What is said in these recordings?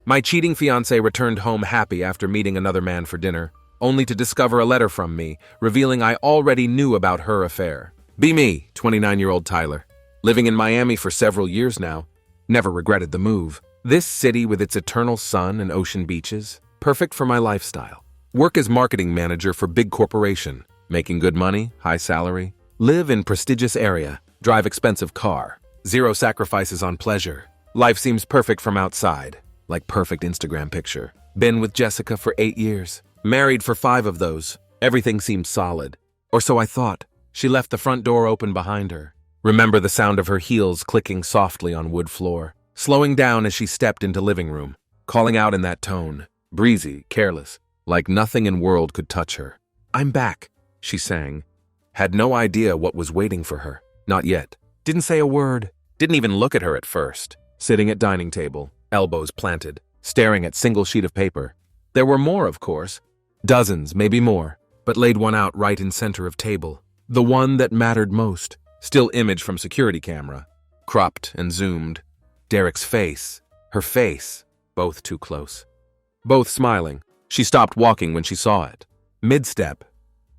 My cheating fiancé returned home happy after meeting another man for dinner, only to discover a letter from me, revealing I already knew about her affair. Be me, 29-year-old Tyler. Living in Miami for several years now. Never regretted the move. This city with its eternal sun and ocean beaches, perfect for my lifestyle. Work as marketing manager for big corporation, making good money, high salary. Live in prestigious area, drive expensive car. Zero sacrifices on pleasure. Life seems perfect from outside, like perfect Instagram picture. Been with Jessica for 8 years. Married for 5 of those. Everything seemed solid. Or so I thought. She left the front door open behind her. Remember the sound of her heels clicking softly on wood floor, slowing down as she stepped into living room, calling out in that tone, breezy, careless, like nothing in world could touch her. "I'm back," she sang. Had no idea what was waiting for her. Not yet. Didn't say a word. Didn't even look at her at first. Sitting at dining table, elbows planted, staring at single sheet of paper. There were more, of course. Dozens, maybe more, but laid one out right in center of table. The one that mattered most. Still image from security camera. Cropped and zoomed. Derek's face. Her face. Both too close. Both smiling. She stopped walking when she saw it. Mid-step.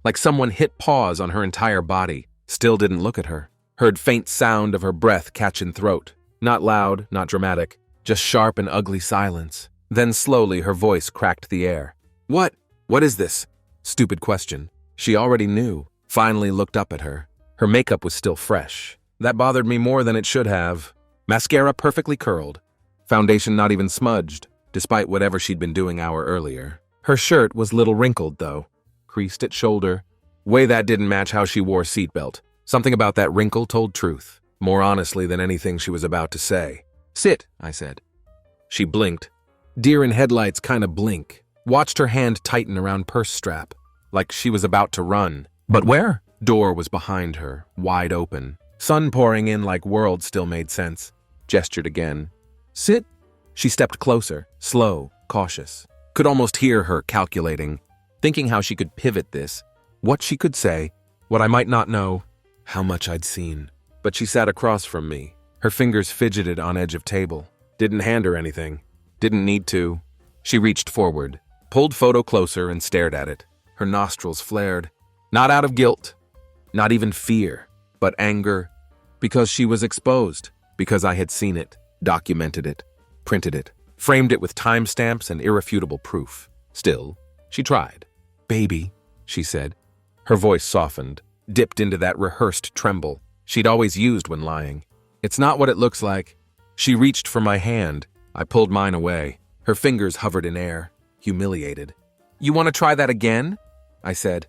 Like someone hit pause on her entire body. Still didn't look at her. Heard faint sound of her breath catch in throat. Not loud, not dramatic. Just sharp and ugly silence. Then slowly her voice cracked the air. What is this?" Stupid question. She already knew. Finally looked up at her. Her makeup was still fresh. That bothered me more than it should have. Mascara perfectly curled. Foundation not even smudged, despite whatever she'd been doing hour earlier. Her shirt was little wrinkled, though. Creased at shoulder. Way that didn't match how she wore seatbelt. Something about that wrinkle told truth, more honestly than anything she was about to say. "Sit," I said. She blinked. Deer in headlights kinda blink. Watched her hand tighten around purse strap, like she was about to run. But where? Door was behind her, wide open. Sun pouring in like world still made sense. Gestured again. "Sit." She stepped closer, slow, cautious. Could almost hear her calculating, thinking how she could pivot this, what she could say, what I might not know, how much I'd seen. But she sat across from me. Her fingers fidgeted on edge of table. Didn't hand her anything. Didn't need to. She reached forward, pulled photo closer and stared at it. Her nostrils flared. Not out of guilt. Not even fear. But anger. Because she was exposed. Because I had seen it. Documented it. Printed it. Framed it with timestamps and irrefutable proof. Still, she tried. "Baby," she said. Her voice softened. Dipped into that rehearsed tremble she'd always used when lying. "It's not what it looks like." She reached for my hand. I pulled mine away. Her fingers hovered in air. Humiliated. "You want to try that again?" I said.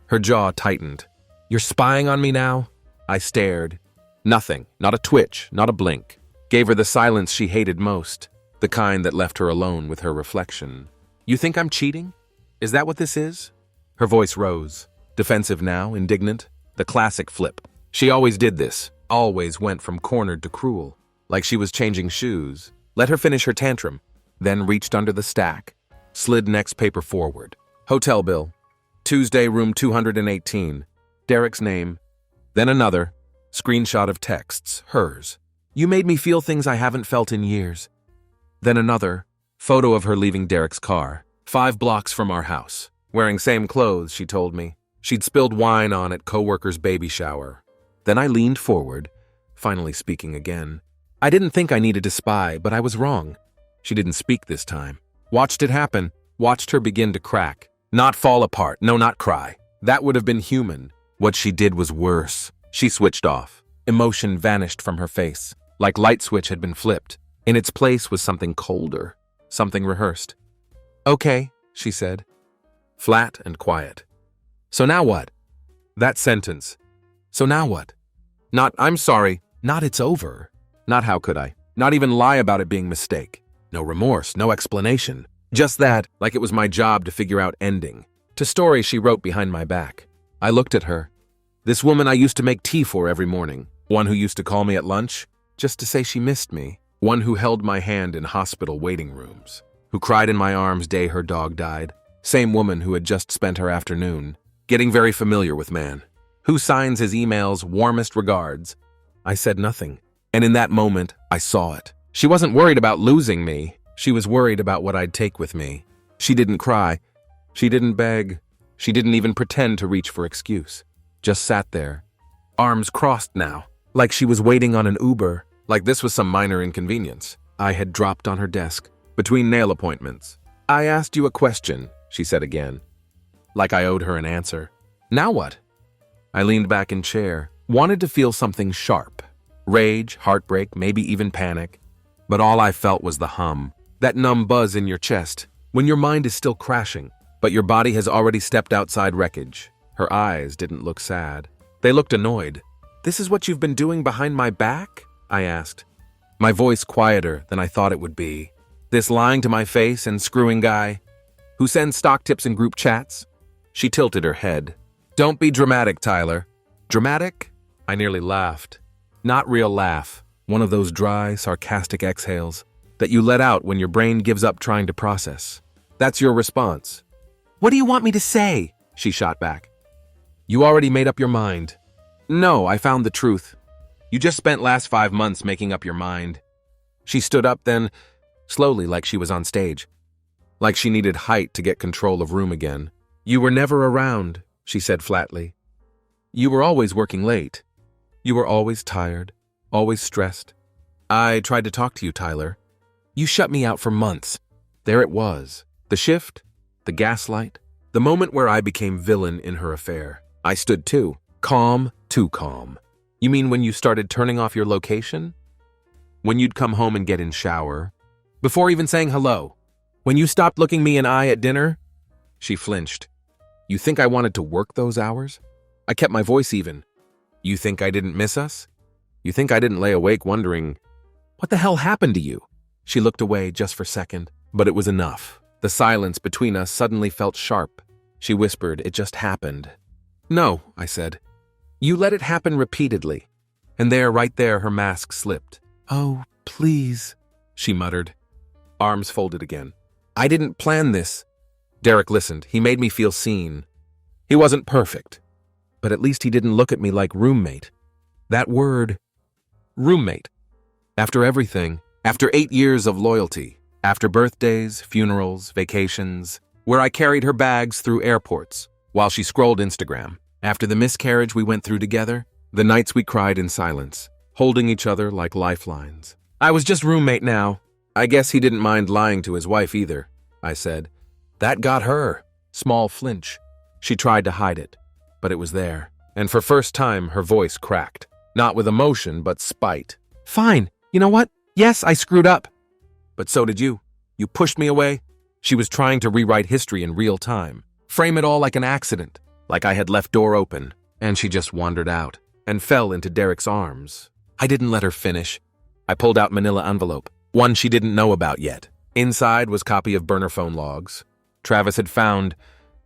Her jaw tightened. "You're spying on me now?" I stared. Nothing. Not a twitch. Not a blink. Gave her the silence she hated most. The kind that left her alone with her reflection. "You think I'm cheating? Is that what this is?" Her voice rose. Defensive now, indignant. The classic flip. She always did this. Always went from cornered to cruel. Like she was changing shoes. Let her finish her tantrum. Then reached under the stack. Slid next paper forward. Hotel bill. Tuesday, room 218. Derek's name. Then another. Screenshot of texts. Hers. "You made me feel things I haven't felt in years." Then another. Photo of her leaving Derek's car. 5 blocks from our house. Wearing same clothes, she told me. She'd spilled wine on at coworker's baby shower. Then I leaned forward, finally speaking again. I didn't think I needed to spy, but I was wrong. She didn't speak this time. Watched it happen. Watched her begin to crack. Not fall apart. No, not cry. That would have been human. What she did was worse. She switched off. Emotion vanished from her face, like light switch had been flipped. In its place was something colder, something rehearsed. "Okay," she said. Flat and quiet. "So now what?" That sentence. "So now what?" Not, "I'm sorry." Not, "It's over." Not, "How could I?" Not even lie about it being mistake. No remorse, no explanation. Just that, like it was my job to figure out ending. To stories she wrote behind my back. I looked at her. This woman I used to make tea for every morning. One who used to call me at lunch, just to say she missed me. One who held my hand in hospital waiting rooms. Who cried in my arms day her dog died. Same woman who had just spent her afternoon. Getting very familiar with man. Who signs his emails, "Warmest regards." I said nothing. And in that moment, I saw it. She wasn't worried about losing me. She was worried about what I'd take with me. She didn't cry. She didn't beg. She didn't even pretend to reach for excuse. Just sat there, arms crossed now, like she was waiting on an Uber, like this was some minor inconvenience. I had dropped on her desk, between nail appointments. "I asked you a question," she said again, like I owed her an answer. "Now what?" I leaned back in chair, wanted to feel something sharp. Rage, heartbreak, maybe even panic. But all I felt was the hum, that numb buzz in your chest, when your mind is still crashing, but your body has already stepped outside wreckage. Her eyes didn't look sad. They looked annoyed. "This is what you've been doing behind my back?" I asked, my voice quieter than I thought it would be. "This lying to my face and screwing guy who sends stock tips in group chats?" She tilted her head. "Don't be dramatic, Tyler." "Dramatic?" I nearly laughed. Not real laugh, one of those dry, sarcastic exhales that you let out when your brain gives up trying to process. "That's your response." "What do you want me to say?" she shot back. "You already made up your mind." "No, I found the truth. You just spent last 5 months making up your mind." She stood up then, slowly like she was on stage, like she needed height to get control of room again. "You were never around," she said flatly. "You were always working late. You were always tired, always stressed. I tried to talk to you, Tyler. You shut me out for months." There it was, the shift, the gaslight, the moment where I became villain in her affair. I stood too calm. "You mean when you started turning off your location? When you'd come home and get in shower? Before even saying hello? When you stopped looking me in eye at dinner?" She flinched. "You think I wanted to work those hours?" I kept my voice even. "You think I didn't miss us? You think I didn't lay awake wondering, what the hell happened to you?" She looked away just for a second, but it was enough. The silence between us suddenly felt sharp. She whispered, "It just happened." "No," I said. "You let it happen repeatedly." And there, right there, her mask slipped. "Oh, please," she muttered, arms folded again. "I didn't plan this." Derek listened. He made me feel seen. He wasn't perfect, but at least he didn't look at me like roommate. That word, roommate. After everything, after 8 years of loyalty, after birthdays, funerals, vacations, where I carried her bags through airports while she scrolled Instagram, after the miscarriage we went through together, the nights we cried in silence, holding each other like lifelines. I was just roommate now. I guess he didn't mind lying to his wife either, I said. That got her. Small flinch. She tried to hide it, but it was there. And for first time, her voice cracked. Not with emotion, but spite. "Fine. You know what? Yes, I screwed up. But so did you. You pushed me away." She was trying to rewrite history in real time. Frame it all like an accident, like I had left door open. And she just wandered out and fell into Derek's arms. I didn't let her finish. I pulled out manila envelope, one she didn't know about yet. Inside was copy of burner phone logs. Travis had found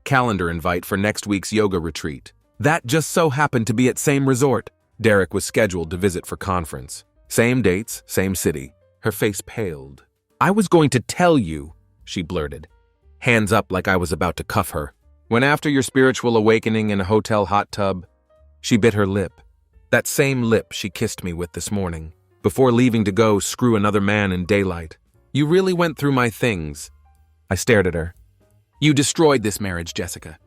calendar invite for next week's yoga retreat. That just so happened to be at same resort Derek was scheduled to visit for conference. Same dates, same city. Her face paled. "I was going to tell you," she blurted, hands up like I was about to cuff her. "When after your spiritual awakening in a hotel hot tub," she bit her lip. That same lip she kissed me with this morning, before leaving to go screw another man in daylight. "You really went through my things." I stared at her. "You destroyed this marriage, Jessica.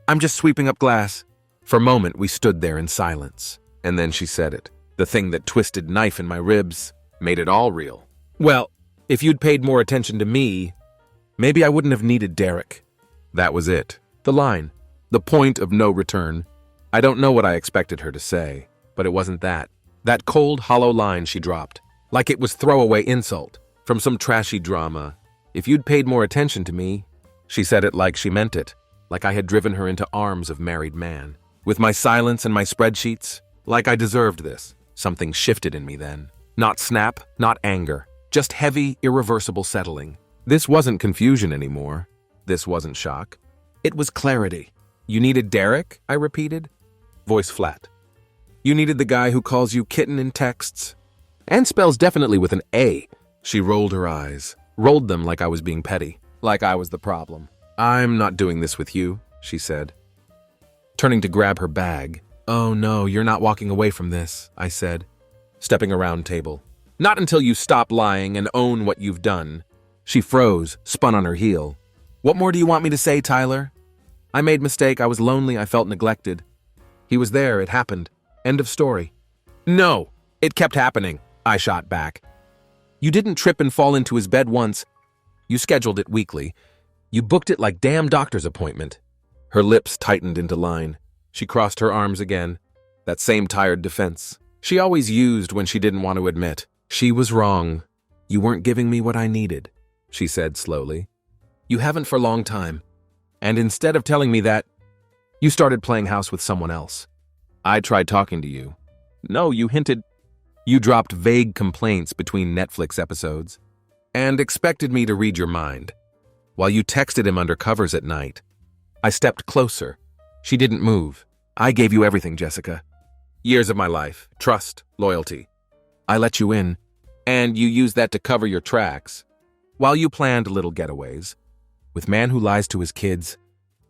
I'm just sweeping up glass." For a moment, we stood there in silence. And then she said it. The thing that twisted knife in my ribs made it all real. "Well, if you'd paid more attention to me, maybe I wouldn't have needed Derek." That was it. The line. The point of no return. I don't know what I expected her to say, but it wasn't that. That cold, hollow line she dropped, like it was throwaway insult from some trashy drama. "If you'd paid more attention to me," she said it like she meant it, like I had driven her into arms of married man. With my silence and my spreadsheets, like I deserved this. Something shifted in me then. Not snap, not anger, just heavy, irreversible settling. This wasn't confusion anymore. This wasn't shock. It was clarity. "You needed Derek?" I repeated, voice flat. "You needed the guy who calls you kitten in texts? And spells definitely with an A." She rolled her eyes, rolled them like I was being petty, like I was the problem. "I'm not doing this with you," she said, turning to grab her bag. "Oh no, you're not walking away from this," I said, stepping around table. "Not until you stop lying and own what you've done." She froze, spun on her heel. What more do you want me to say, Tyler? I made mistake, I was lonely, I felt neglected. He was there, it happened. End of story. No, it kept happening, I shot back. You didn't trip and fall into his bed once. You scheduled it weekly. You booked it like damn doctor's appointment. Her lips tightened into line. She crossed her arms again. That same tired defense. She always used when she didn't want to admit. She was wrong. You weren't giving me what I needed, she said slowly. You haven't for a long time. And instead of telling me that, you started playing house with someone else. I tried talking to you. No, you hinted. You dropped vague complaints between Netflix episodes and expected me to read your mind. While you texted him under covers at night, I stepped closer. She didn't move. I gave you everything, Jessica. Years of my life, trust, loyalty. I let you in, and you used that to cover your tracks, while you planned little getaways. With man who lies to his kids,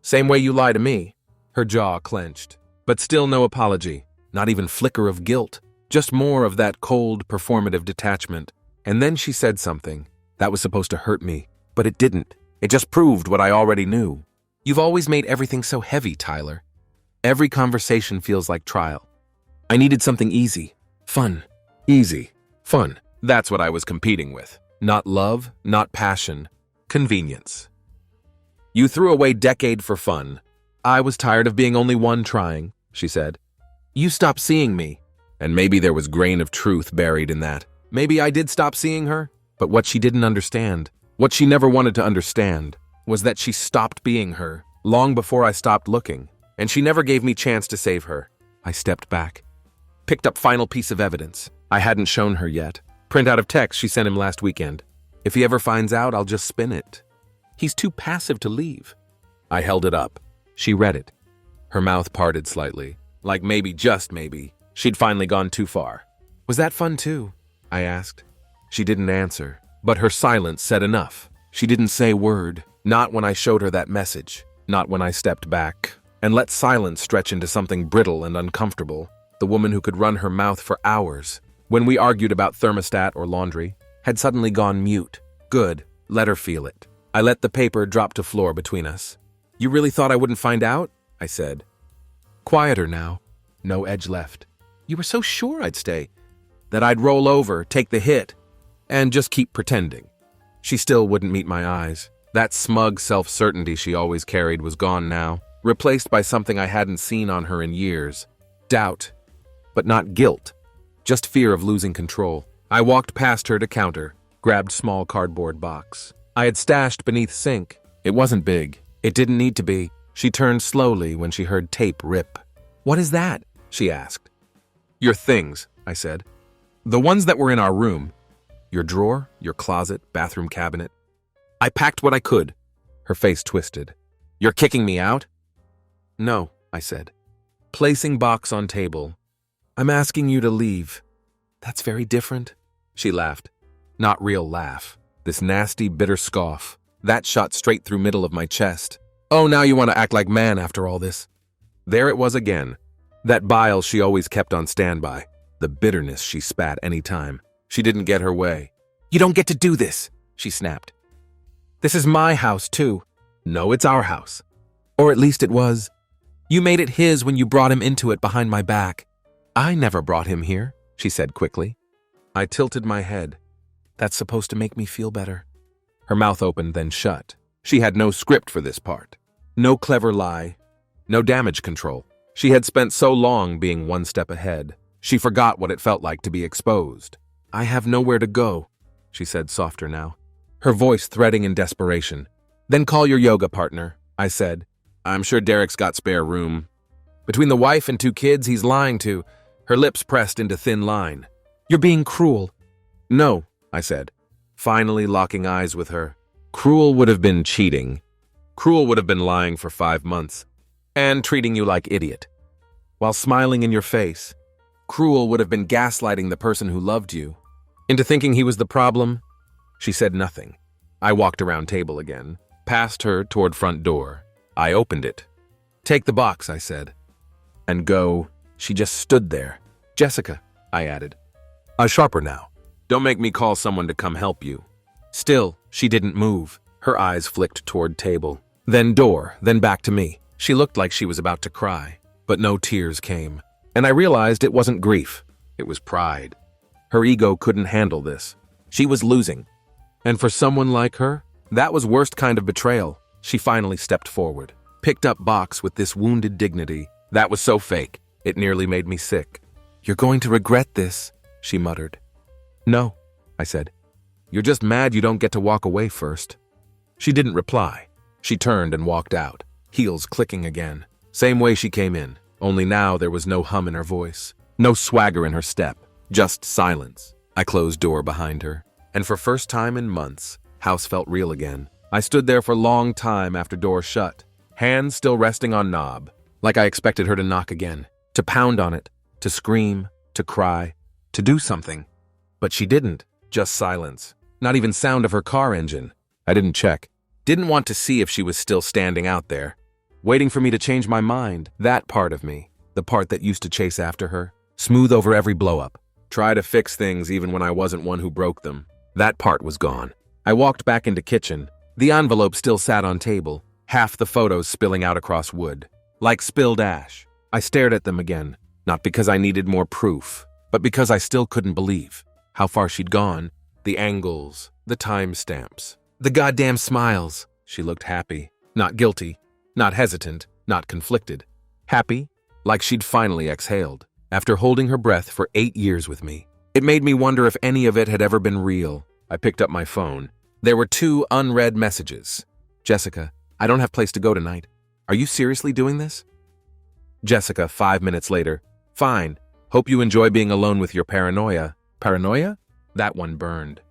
same way you lie to me. Her jaw clenched, but still no apology, not even flicker of guilt, just more of that cold, performative detachment. And then she said something that was supposed to hurt me, but it didn't. It just proved what I already knew. You've always made everything so heavy, Tyler. Every conversation feels like trial. I needed something easy, fun. Easy, fun. That's what I was competing with. Not love, not passion, convenience. You threw away decade for fun. I was tired of being only one trying, she said. You stopped seeing me. And maybe there was grain of truth buried in that. Maybe I did stop seeing her, but what she didn't understand, what she never wanted to understand, was that she stopped being her long before I stopped looking, and she never gave me chance to save her. I stepped back, picked up final piece of evidence I hadn't shown her yet. Printout of text she sent him last weekend. If he ever finds out, I'll just spin it. He's too passive to leave. I held it up. She read it. Her mouth parted slightly, like maybe, just maybe, she'd finally gone too far. Was that fun too? I asked. She didn't answer, but her silence said enough. She didn't say a word, not when I showed her that message, not when I stepped back and let silence stretch into something brittle and uncomfortable. The woman who could run her mouth for hours, when we argued about thermostat or laundry, had suddenly gone mute. Good, let her feel it. I let the paper drop to floor between us. You really thought I wouldn't find out? I said. Quieter now. No edge left. You were so sure I'd stay, that I'd roll over, take the hit, and just keep pretending. She still wouldn't meet my eyes. That smug self-certainty she always carried was gone now, replaced by something I hadn't seen on her in years. Doubt, but not guilt. Just fear of losing control. I walked past her to counter, grabbed small cardboard box I had stashed beneath sink. It wasn't big. It didn't need to be. She turned slowly when she heard tape rip. What is that? She asked. Your things, I said. The ones that were in our room. Your drawer, your closet, bathroom cabinet. I packed what I could. Her face twisted. You're kicking me out? No, I said. Placing box on table. I'm asking you to leave. That's very different. She laughed. Not real laugh. This nasty, bitter scoff. That shot straight through middle of my chest. Oh, now you want to act like man after all this. There it was again. That bile she always kept on standby. The bitterness she spat any time. She didn't get her way. You don't get to do this, she snapped. This is my house, too. No, it's our house. Or at least it was. You made it his when you brought him into it behind my back. I never brought him here, she said quickly. I tilted my head. That's supposed to make me feel better. Her mouth opened, then shut. She had no script for this part. No clever lie. No damage control. She had spent so long being one step ahead. She forgot what it felt like to be exposed. I have nowhere to go, she said softer now, her voice threading in desperation. Then call your yoga partner, I said. I'm sure Derek's got spare room. Between the wife and 2 kids he's lying to, her lips pressed into thin line. You're being cruel. No, I said, finally locking eyes with her. Cruel would have been cheating. Cruel would have been lying for 5 months and treating you like idiot. While smiling in your face, cruel would have been gaslighting the person who loved you into thinking he was the problem. She said nothing. I walked around table again, past her toward front door. I opened it. Take the box, I said. And go. She just stood there. Jessica, I added. Sharper now. Don't make me call someone to come help you. Still, She didn't move. Her eyes flicked toward table. Then door, then back to me. She looked like she was about to cry, but no tears came. And I realized it wasn't grief. It was pride. Her ego couldn't handle this. She was losing. And for someone like her, that was worst kind of betrayal. She finally stepped forward, picked up box with this wounded dignity. That was so fake, it nearly made me sick. "You're going to regret this," she muttered. "No," I said. "You're just mad you don't get to walk away first." She didn't reply. She turned and walked out, heels clicking again. Same way she came in, only now there was no hum in her voice, no swagger in her step, just silence. I closed door behind her, and for first time in months, house felt real again. I stood there for a long time after door shut, hands still resting on knob, like I expected her to knock again, to pound on it, to scream, to cry, to do something. But she didn't, just silence. Not even sound of her car engine. I didn't check. Didn't want to see if she was still standing out there, waiting for me to change my mind. That part of me, the part that used to chase after her, smooth over every blow-up, try to fix things even when I wasn't one who broke them. That part was gone. I walked back into kitchen. The envelope still sat on table, half the photos spilling out across wood, like spilled ash. I stared at them again, not because I needed more proof, but because I still couldn't believe how far she'd gone, the angles, the timestamps, the goddamn smiles. She looked happy, not guilty, not hesitant, not conflicted. Happy, like she'd finally exhaled, after holding her breath for 8 years with me. It made me wonder if any of it had ever been real. I picked up my phone. There were 2 unread messages. "Jessica, I don't have place to go tonight. Are you seriously doing this?" Jessica, 5 minutes later. "Fine. Hope you enjoy being alone with your paranoia." Paranoia? That one burned.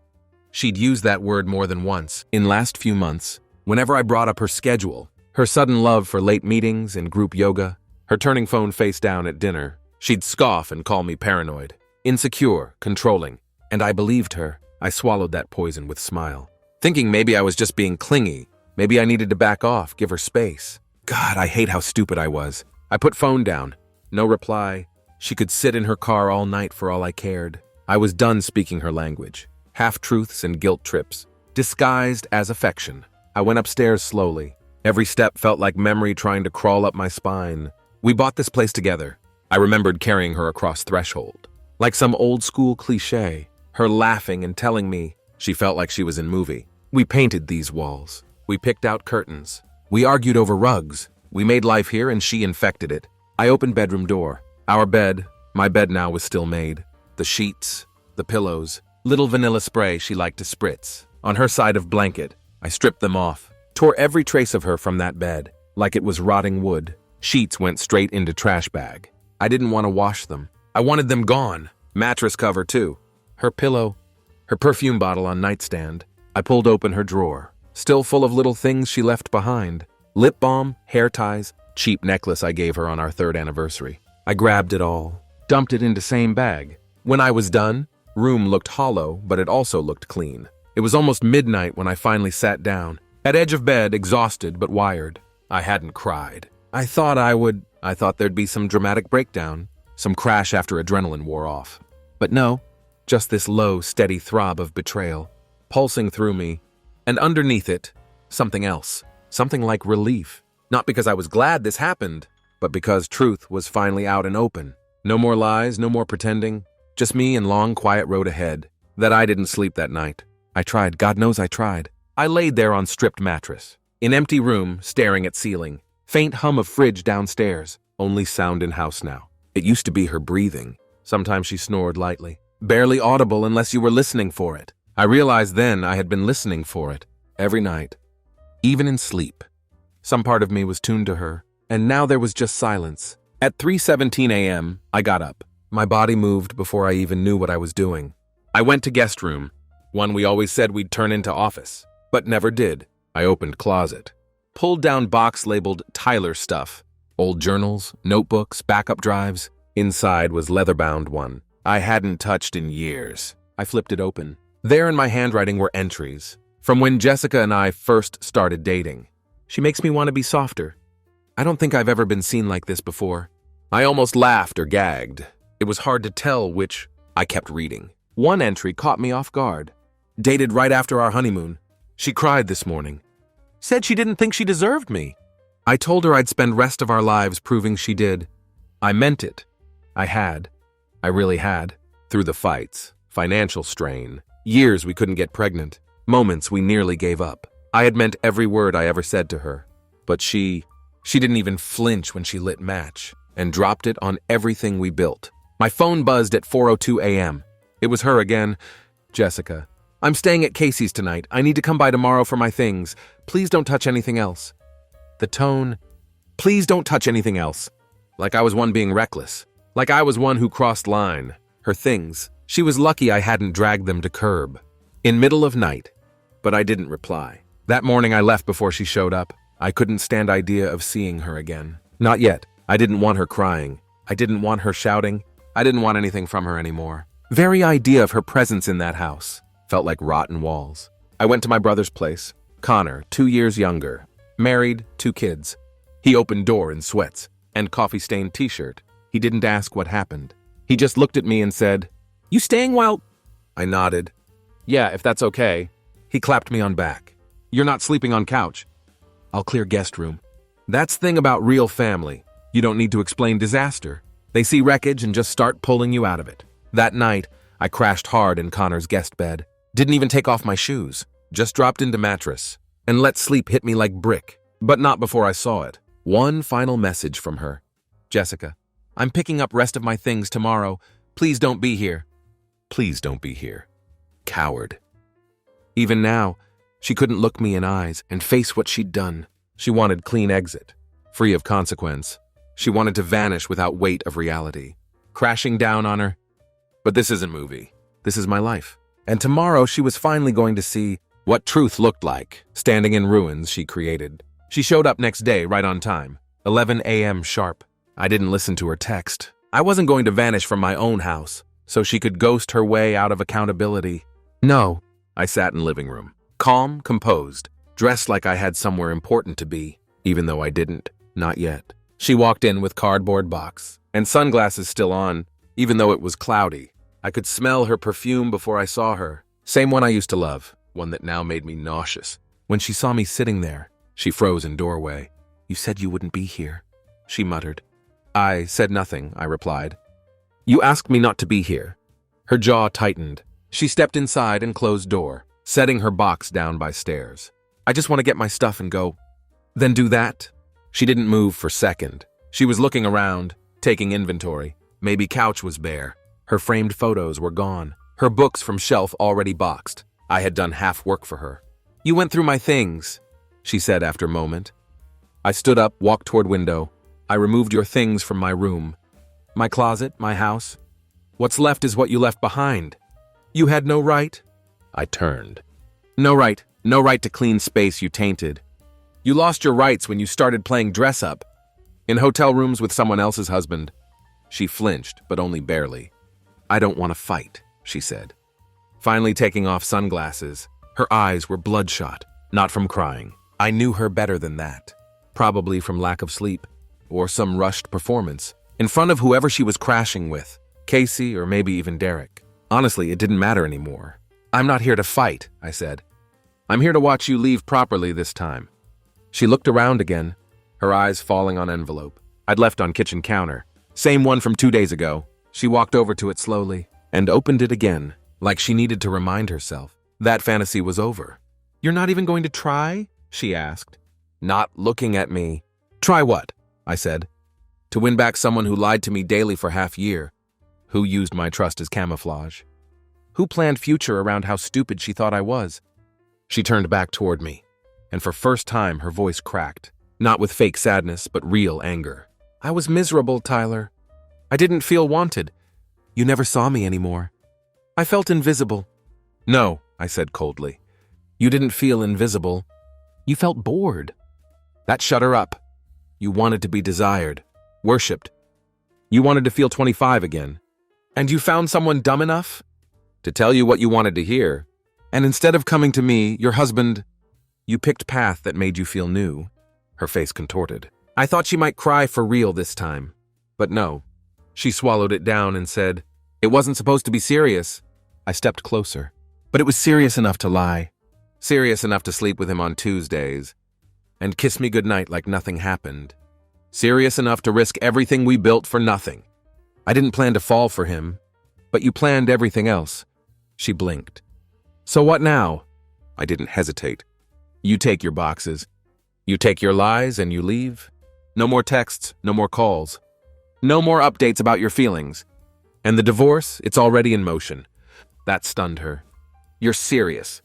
She'd used that word more than once in last few months. Whenever I brought up her schedule, her sudden love for late meetings and group yoga, her turning phone face down at dinner, she'd scoff and call me paranoid, insecure, controlling. And I believed her. I swallowed that poison with smile, thinking maybe I was just being clingy. Maybe I needed to back off, give her space. God, I hate how stupid I was. I put phone down. No reply. She could sit in her car all night for all I cared. I was done speaking her language. Half-truths and guilt trips, disguised as affection. I went upstairs slowly. Every step felt like memory trying to crawl up my spine. We bought this place together. I remembered carrying her across threshold. Like some old-school cliché, her laughing and telling me she felt like she was in movie. We painted these walls. We picked out curtains. We argued over rugs. We made life here and she infected it. I opened bedroom door. Our bed, my bed now, was still made. The sheets, the pillows, little vanilla spray she liked to spritz. On her side of blanket, I stripped them off, tore every trace of her from that bed, like it was rotting wood. Sheets went straight into trash bag. I didn't want to wash them. I wanted them gone. Mattress cover too. Her pillow, her perfume bottle on nightstand. I pulled open her drawer, still full of little things she left behind. Lip balm, hair ties, cheap necklace I gave her on our 3rd anniversary. I grabbed it all, dumped it into same bag. When I was done, room looked hollow, but it also looked clean. It was almost midnight when I finally sat down, at edge of bed, exhausted but wired. I hadn't cried. I thought there'd be some dramatic breakdown, some crash after adrenaline wore off. But no, just this low, steady throb of betrayal, pulsing through me, and underneath it, something else, something like relief. Not because I was glad this happened, but because truth was finally out and open. No more lies, no more pretending, just me and long, quiet road ahead. That I didn't sleep that night. I tried, God knows I tried. I laid there on stripped mattress, in empty room, staring at ceiling. Faint hum of fridge downstairs, only sound in house now. It used to be her breathing. Sometimes she snored lightly, barely audible unless you were listening for it. I realized then I had been listening for it, every night, even in sleep. Some part of me was tuned to her, and now there was just silence. At 3:17 a.m., I got up. My body moved before I even knew what I was doing. I went to guest room, one we always said we'd turn into office, but never did. I opened closet, pulled down box labeled Tyler stuff, old journals, notebooks, backup drives. Inside was leather-bound one I hadn't touched in years. I flipped it open. There in my handwriting were entries from when Jessica and I first started dating. She makes me want to be softer. I don't think I've ever been seen like this before. I almost laughed or gagged. It was hard to tell which. I kept reading. One entry caught me off guard. Dated right after our honeymoon. She cried this morning. Said she didn't think she deserved me. I told her I'd spend rest of our lives proving she did. I meant it. I had. I really had. Through the fights, financial strain, years we couldn't get pregnant, moments we nearly gave up. I had meant every word I ever said to her. But she didn't even flinch when she lit match and dropped it on everything we built. My phone buzzed at 4:02 a.m. It was her again. Jessica, I'm staying at Casey's tonight. I need to come by tomorrow for my things. Please don't touch anything else. The tone, please don't touch anything else. Like I was one being reckless. Like I was one who crossed line. Her things. She was lucky I hadn't dragged them to curb. In middle of night. But I didn't reply. That morning I left before she showed up. I couldn't stand idea of seeing her again. Not yet. I didn't want her crying. I didn't want her shouting. I didn't want anything from her anymore. Very idea of her presence in that house felt like rotten walls. I went to my brother's place. Connor, 2 years younger. Married, 2 kids. He opened door in sweats and coffee-stained t-shirt. He didn't ask what happened. He just looked at me and said, "You staying while—" I nodded. "Yeah, if that's okay." He clapped me on back. "You're not sleeping on couch. I'll clear guest room." That's thing about real family. You don't need to explain disaster. They see wreckage and just start pulling you out of it. That night, I crashed hard in Connor's guest bed. Didn't even take off my shoes. Just dropped into mattress and let sleep hit me like brick. But not before I saw it. One final message from her. "Jessica, I'm picking up rest of my things tomorrow. Please don't be here." Please don't be here. Coward. Even now, she couldn't look me in eyes and face what she'd done. She wanted clean exit, free of consequence. She wanted to vanish without weight of reality. Crashing down on her. But this isn't movie. This is my life. And tomorrow she was finally going to see what truth looked like, standing in ruins she created. She showed up next day right on time, 11 a.m. sharp. I didn't listen to her text. I wasn't going to vanish from my own house, so she could ghost her way out of accountability. No, I sat in living room, calm, composed, dressed like I had somewhere important to be, even though I didn't, not yet. She walked in with cardboard box and sunglasses still on, even though it was cloudy. I could smell her perfume before I saw her. Same one I used to love, one that now made me nauseous. When she saw me sitting there, she froze in doorway. "You said you wouldn't be here," she muttered. "I said nothing," I replied. "You asked me not to be here." Her jaw tightened. She stepped inside and closed door, setting her box down by stairs. "I just want to get my stuff and go." "Then do that." She didn't move for a second. She was looking around, taking inventory. Maybe couch was bare. Her framed photos were gone. Her books from shelf already boxed. I had done half work for her. "You went through my things," she said after a moment. I stood up, walked toward window. "I removed your things from my room. My closet, my house. What's left is what you left behind. You had no right." I turned. No right to clean space you tainted. You lost your rights when you started playing dress-up in hotel rooms with someone else's husband. She flinched, but only barely. "I don't want to fight," she said. Finally taking off sunglasses, her eyes were bloodshot, not from crying. I knew her better than that. Probably from lack of sleep, or some rushed performance, in front of whoever she was crashing with, Casey or maybe even Derek. Honestly, it didn't matter anymore. "I'm not here to fight," I said. "I'm here to watch you leave properly this time." She looked around again, her eyes falling on envelope. I'd left on kitchen counter. Same one from 2 days ago. She walked over to it slowly and opened it again, like she needed to remind herself. That fantasy was over. "You're not even going to try?" she asked, not looking at me. "Try what?" I said. "To win back someone who lied to me daily for half year, who used my trust as camouflage, who planned future around how stupid she thought I was." She turned back toward me, and for first time her voice cracked, not with fake sadness, but real anger. "I was miserable, Tyler. I didn't feel wanted. You never saw me anymore. I felt invisible." "No," I said coldly. "You didn't feel invisible. You felt bored." That shut her up. You wanted to be desired, worshipped. You wanted to feel 25 again. And you found someone dumb enough to tell you what you wanted to hear. And instead of coming to me, your husband, you picked path that made you feel new. Her face contorted. I thought she might cry for real this time. But no. She swallowed it down and said, "It wasn't supposed to be serious." I stepped closer. "But it was serious enough to lie." Serious enough to sleep with him on Tuesdays and kiss me goodnight like nothing happened. Serious enough to risk everything we built for nothing. I didn't plan to fall for him, but you planned everything else. She blinked. So what now? I didn't hesitate. You take your boxes. You take your lies and you leave. No more texts, no more calls. No more updates about your feelings. And the divorce, it's already in motion. That stunned her. You're serious.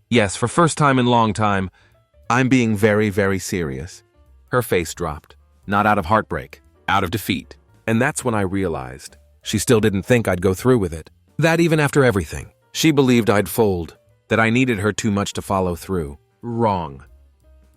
Yes, for first time in long time, I'm being very, very serious. Her face dropped. Not out of heartbreak, out of defeat. And that's when I realized she still didn't think I'd go through with it. That even after everything, she believed I'd fold, that I needed her too much to follow through. Wrong.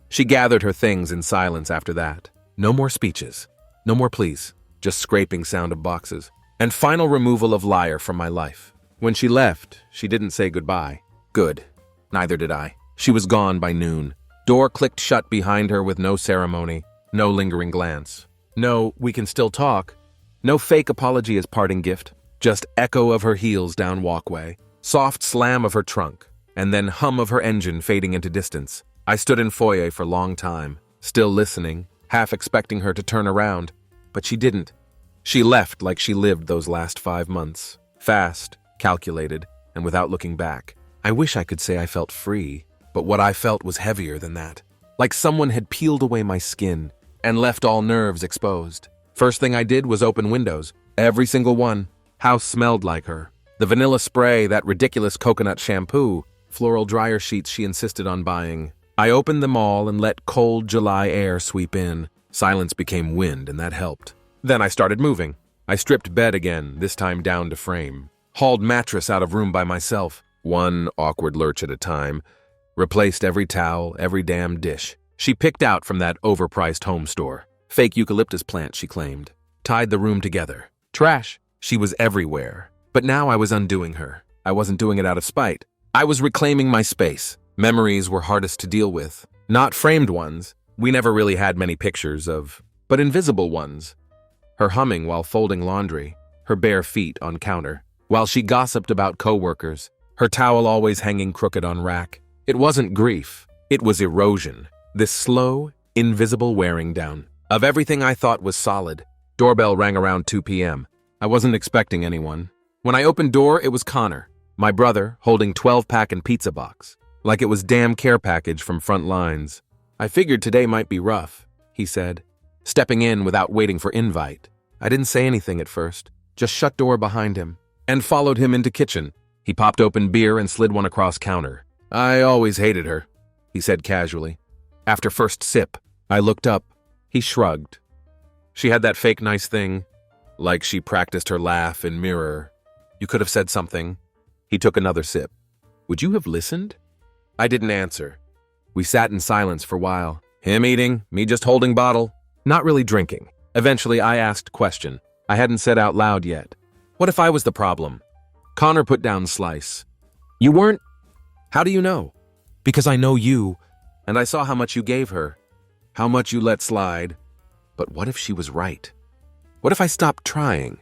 She gathered her things in silence after that. No more speeches. No more pleas. Just scraping sound of boxes. And final removal of liar from my life. When she left, she didn't say goodbye. Good. Neither did I. She was gone by noon. Door clicked shut behind her with no ceremony, no lingering glance. No, we can still talk. No fake apology as parting gift. Just echo of her heels down walkway. Soft slam of her trunk. And then hum of her engine fading into distance. I stood in foyer for a long time, still listening, half expecting her to turn around. But she didn't. She left like she lived those last 5 months. Fast, calculated, and without looking back. I wish I could say I felt free, but what I felt was heavier than that. Like someone had peeled away my skin and left all nerves exposed. First thing I did was open windows. Every single one. House smelled like her. The vanilla spray, that ridiculous coconut shampoo, floral dryer sheets she insisted on buying. I opened them all and let cold July air sweep in. Silence became wind, and that helped. Then I started moving. I stripped bed again, this time down to frame. Hauled mattress out of room by myself, one awkward lurch at a time. Replaced every towel, every damn dish she picked out from that overpriced home store. Fake eucalyptus plant, she claimed. Tied the room together. Trash. She was everywhere. But now I was undoing her. I wasn't doing it out of spite. I was reclaiming my space. Memories were hardest to deal with. Not framed ones. We never really had many pictures of, but invisible ones. Her humming while folding laundry. Her bare feet on counter. While she gossiped about coworkers. Her towel always hanging crooked on rack. It wasn't grief. It was erosion. This slow, invisible wearing down. Of everything I thought was solid. Doorbell rang around 2 p.m. I wasn't expecting anyone. When I opened door, it was Connor, my brother, holding 12-pack and pizza box. Like it was damn care package from front lines. I figured today might be rough, he said, stepping in without waiting for invite. I didn't say anything at first, just shut door behind him, and followed him into kitchen. He popped open beer and slid one across counter. I always hated her, he said casually. After first sip, I looked up. He shrugged. She had that fake nice thing, like she practiced her laugh in mirror. You could have said something. He took another sip. Would you have listened? I didn't answer. We sat in silence for a while. Him eating, me just holding bottle. Not really drinking. Eventually, I asked question. I hadn't said out loud yet. What if I was the problem? Connor put down slice. You weren't? How do you know? Because I know you, and I saw how much you gave her. How much you let slide. But what if she was right? What if I stopped trying?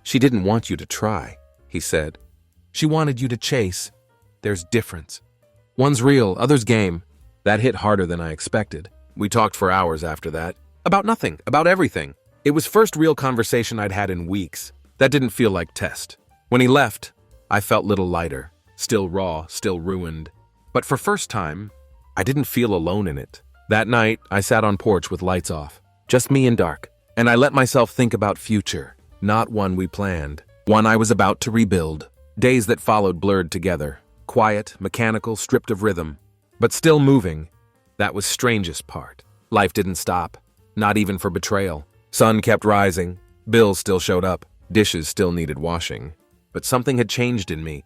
She didn't want you to try, he said. She wanted you to chase. There's difference. One's real, other's game. That hit harder than I expected. We talked for hours after that. About nothing, about everything. It was first real conversation I'd had in weeks. That didn't feel like test. When he left, I felt little lighter. Still raw, still ruined. But for first time, I didn't feel alone in it. That night, I sat on porch with lights off. Just me and dark. And I let myself think about future. Not one we planned. One I was about to rebuild. Days that followed blurred together. Quiet, mechanical, stripped of rhythm. But still moving. That was strangest part. Life didn't stop. Not even for betrayal. Sun kept rising. Bills still showed up. Dishes still needed washing. But something had changed in me.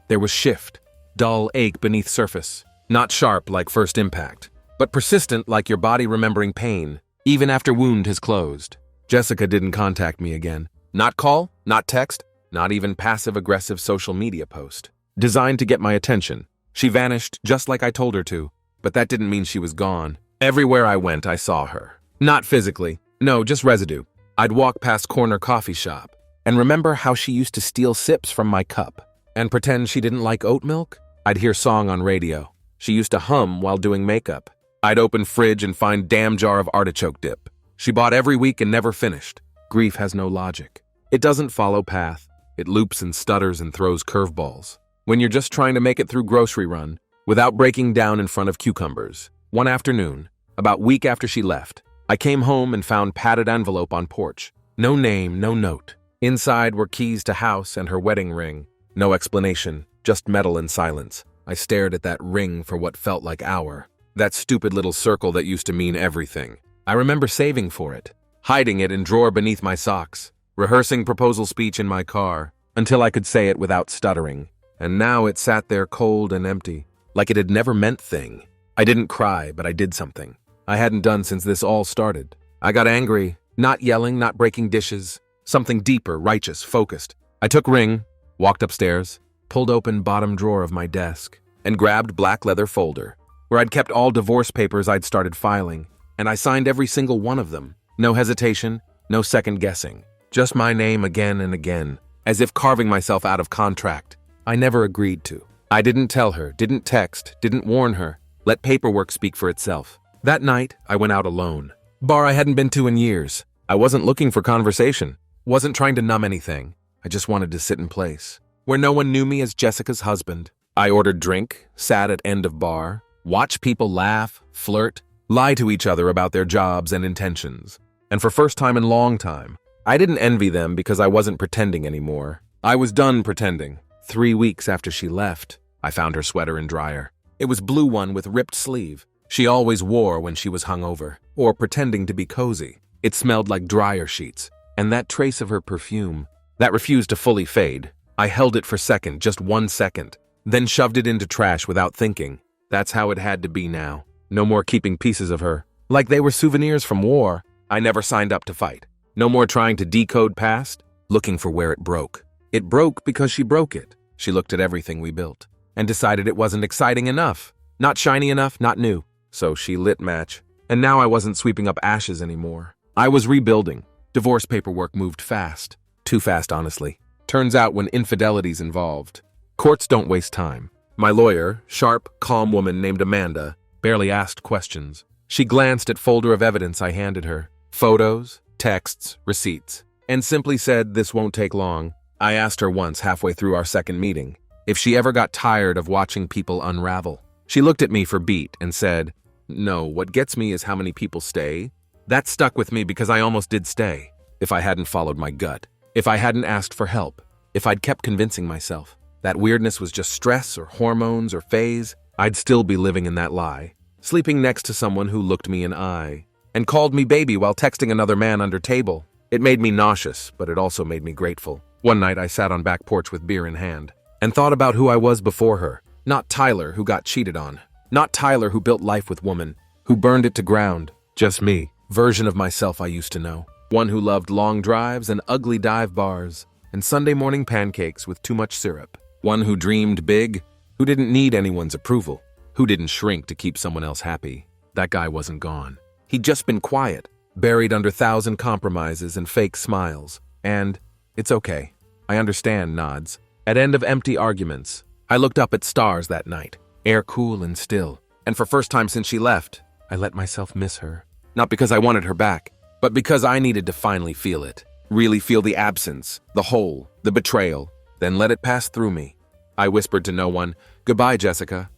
There was shift. Dull ache beneath surface. Not sharp like first impact. But persistent like your body remembering pain. Even after wound has closed. Jessica didn't contact me again. Not call, not text, not even passive-aggressive social media post. Designed to get my attention. She vanished just like I told her to. But that didn't mean she was gone. Everywhere I went, I saw her. Not physically. No, just residue. I'd walk past corner coffee shop and remember how she used to steal sips from my cup and pretend she didn't like oat milk. I'd hear song on radio. She used to hum while doing makeup. I'd open fridge and find damn jar of artichoke dip. She bought every week and never finished. Grief has no logic. It doesn't follow path. It loops and stutters and throws curveballs. When you're just trying to make it through grocery run, without breaking down in front of cucumbers. One afternoon, about week after she left, I came home and found padded envelope on porch. No name, no note. Inside were keys to house and her wedding ring. No explanation, just metal and silence. I stared at that ring for what felt like hour. That stupid little circle that used to mean everything. I remember saving for it, hiding it in drawer beneath my socks, rehearsing proposal speech in my car, until I could say it without stuttering. And now it sat there cold and empty, like it had never meant thing. I didn't cry, but I did something I hadn't done since this all started. I got angry, not yelling, not breaking dishes, something deeper, righteous, focused. I took ring, walked upstairs, pulled open bottom drawer of my desk, and grabbed black leather folder, where I'd kept all divorce papers I'd started filing, and I signed every single one of them. No hesitation, no second guessing. Just my name again and again, as if carving myself out of contract I never agreed to. I didn't tell her, didn't text, didn't warn her. Let paperwork speak for itself. That night, I went out alone. Bar I hadn't been to in years. I wasn't looking for conversation. Wasn't trying to numb anything. I just wanted to sit in place, where no one knew me as Jessica's husband. I ordered drink, sat at end of bar, watched people laugh, flirt, lie to each other about their jobs and intentions. And for first time in long time, I didn't envy them because I wasn't pretending anymore. I was done pretending. 3 weeks after she left, I found her sweater in dryer. It was blue one with ripped sleeve. She always wore when she was hungover, or pretending to be cozy. It smelled like dryer sheets, and that trace of her perfume, that refused to fully fade. I held it for just 1 second, then shoved it into trash without thinking. That's how it had to be now. No more keeping pieces of her, like they were souvenirs from war. I never signed up to fight. No more trying to decode past, looking for where it broke. It broke because she broke it. She looked at everything we built and decided it wasn't exciting enough, not shiny enough, not new. So she lit match. And now I wasn't sweeping up ashes anymore. I was rebuilding. Divorce paperwork moved fast. Too fast, honestly. Turns out when infidelity's involved, courts don't waste time. My lawyer, sharp, calm woman named Amanda, barely asked questions. She glanced at folder of evidence I handed her. Photos, texts, receipts. And simply said, "This won't take long." I asked her once halfway through our second meeting if she ever got tired of watching people unravel. She looked at me for beat and said, "No, what gets me is how many people stay." That stuck with me because I almost did stay. If I hadn't followed my gut, if I hadn't asked for help, if I'd kept convincing myself that weirdness was just stress or hormones or phase, I'd still be living in that lie, sleeping next to someone who looked me in eye and called me baby while texting another man under table. It made me nauseous, but it also made me grateful. One night I sat on back porch with beer in hand and thought about who I was before her. Not Tyler, who got cheated on. Not Tyler, who built life with woman, who burned it to ground. Just me, version of myself I used to know. One who loved long drives and ugly dive bars and Sunday morning pancakes with too much syrup. One who dreamed big, who didn't need anyone's approval, who didn't shrink to keep someone else happy. That guy wasn't gone. He'd just been quiet, buried under 1,000 compromises and fake smiles. And it's okay. I understand nods. At end of empty arguments, I looked up at stars that night, air cool and still. And for first time since she left, I let myself miss her. Not because I wanted her back, but because I needed to finally feel it. Really feel the absence, the hole, the betrayal, then let it pass through me. I whispered to no one, "Goodbye, Jessica."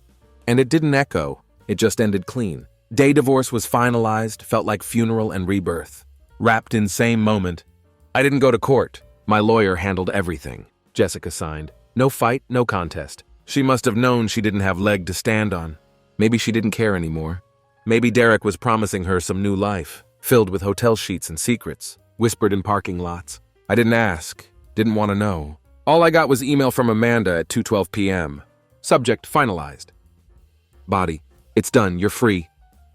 And it didn't echo. It just ended clean. Day divorce was finalized, felt like funeral and rebirth. Wrapped in same moment. I didn't go to court. My lawyer handled everything. Jessica signed. No fight, no contest. She must have known she didn't have leg to stand on. Maybe she didn't care anymore. Maybe Derek was promising her some new life, filled with hotel sheets and secrets, whispered in parking lots. I didn't ask, didn't want to know. All I got was email from Amanda at 2:12 p.m. Subject finalized. Body, it's done, you're free.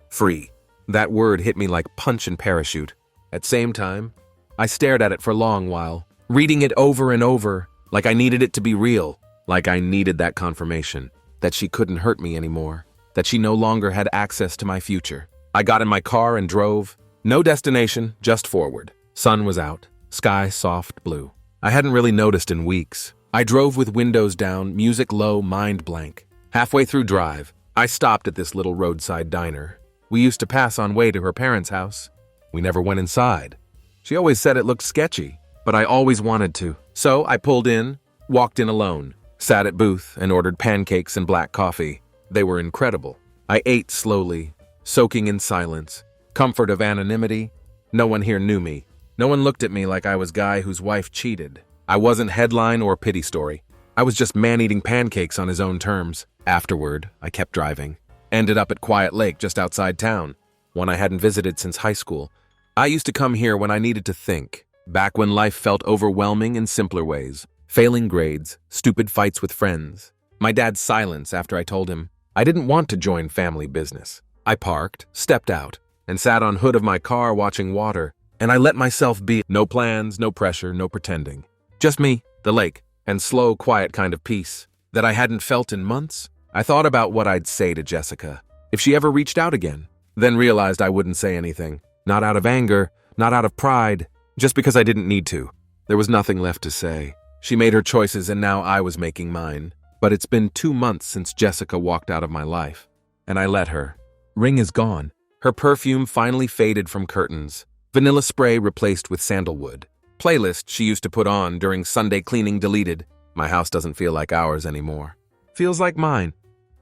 Free. That word hit me like punch and parachute. At same time, I stared at it for a long while, reading it over and over, like I needed it to be real, like I needed that confirmation, that she couldn't hurt me anymore, that she no longer had access to my future. I got in my car and drove. No destination, just forward. Sun was out, sky soft blue. I hadn't really noticed in weeks. I drove with windows down, music low, mind blank. Halfway through drive, I stopped at this little roadside diner. We used to pass on way to her parents' house. We never went inside. She always said it looked sketchy, but I always wanted to. So I pulled in, walked in alone, sat at booth, and ordered pancakes and black coffee. They were incredible. I ate slowly, soaking in silence. Comfort of anonymity. No one here knew me. No one looked at me like I was guy whose wife cheated. I wasn't headline or pity story. I was just man eating pancakes on his own terms. Afterward, I kept driving. Ended up at Quiet Lake just outside town, one I hadn't visited since high school. I used to come here when I needed to think, back when life felt overwhelming in simpler ways. Failing grades, stupid fights with friends. My dad's silence after I told him I didn't want to join family business. I parked, stepped out, and sat on hood of my car watching water, and I let myself be. No plans, no pressure, no pretending. Just me, the lake, and slow, quiet kind of peace that I hadn't felt in months. I thought about what I'd say to Jessica if she ever reached out again, then realized I wouldn't say anything. Not out of anger, not out of pride, just because I didn't need to. There was nothing left to say. She made her choices and now I was making mine. But it's been 2 months since Jessica walked out of my life, and I let her. Ring is gone. Her perfume finally faded from curtains. Vanilla spray replaced with sandalwood. Playlist she used to put on during Sunday cleaning deleted. My house doesn't feel like ours anymore. Feels like mine.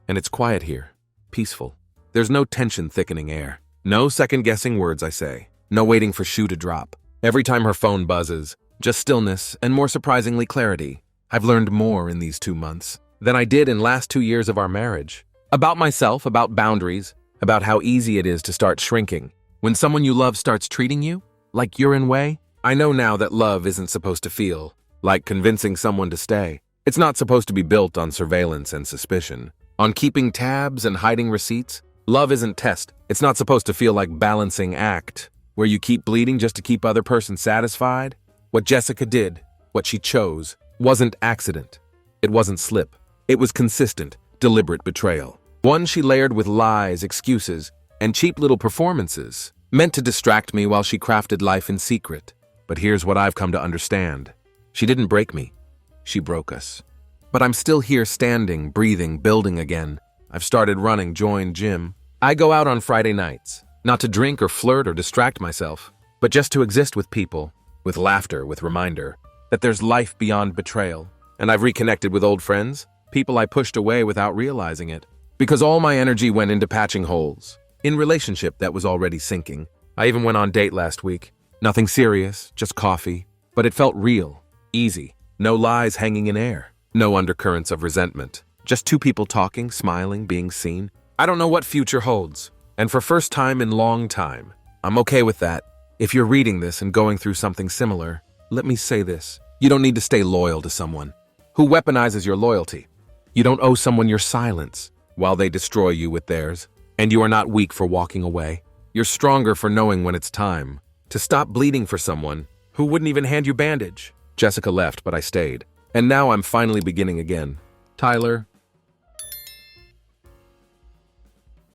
And it's quiet here. Peaceful. There's no tension-thickening air. No second-guessing words I say. No waiting for shoe to drop. Every time her phone buzzes, just stillness and, more surprisingly, clarity. I've learned more in these 2 months than I did in last 2 years of our marriage. About myself, about boundaries, about how easy it is to start shrinking. When someone you love starts treating you like you're in way, I know now that love isn't supposed to feel like convincing someone to stay. It's not supposed to be built on surveillance and suspicion. On keeping tabs and hiding receipts. Love isn't test. It's not supposed to feel like balancing act, where you keep bleeding just to keep other person satisfied. What Jessica did, what she chose, wasn't accident. It wasn't slip. It was consistent, deliberate betrayal. One she layered with lies, excuses, and cheap little performances, meant to distract me while she crafted life in secret. But here's what I've come to understand. She didn't break me. She broke us. But I'm still here standing, breathing, building again. I've started running, joined gym. I go out on Friday nights, not to drink or flirt or distract myself, but just to exist with people, with laughter, with reminder that there's life beyond betrayal. And I've reconnected with old friends, people I pushed away without realizing it, because all my energy went into patching holes. In relationship that was already sinking. I even went on a date last week. Nothing serious, just coffee, but it felt real, easy. No lies hanging in air. No undercurrents of resentment. Just 2 people talking, smiling, being seen. I don't know what future holds. And for first time in long time, I'm okay with that. If you're reading this and going through something similar, let me say this. You don't need to stay loyal to someone who weaponizes your loyalty. You don't owe someone your silence while they destroy you with theirs. And you are not weak for walking away. You're stronger for knowing when it's time to stop bleeding for someone who wouldn't even hand you bandage. Jessica left, but I stayed. And now I'm finally beginning again. Tyler,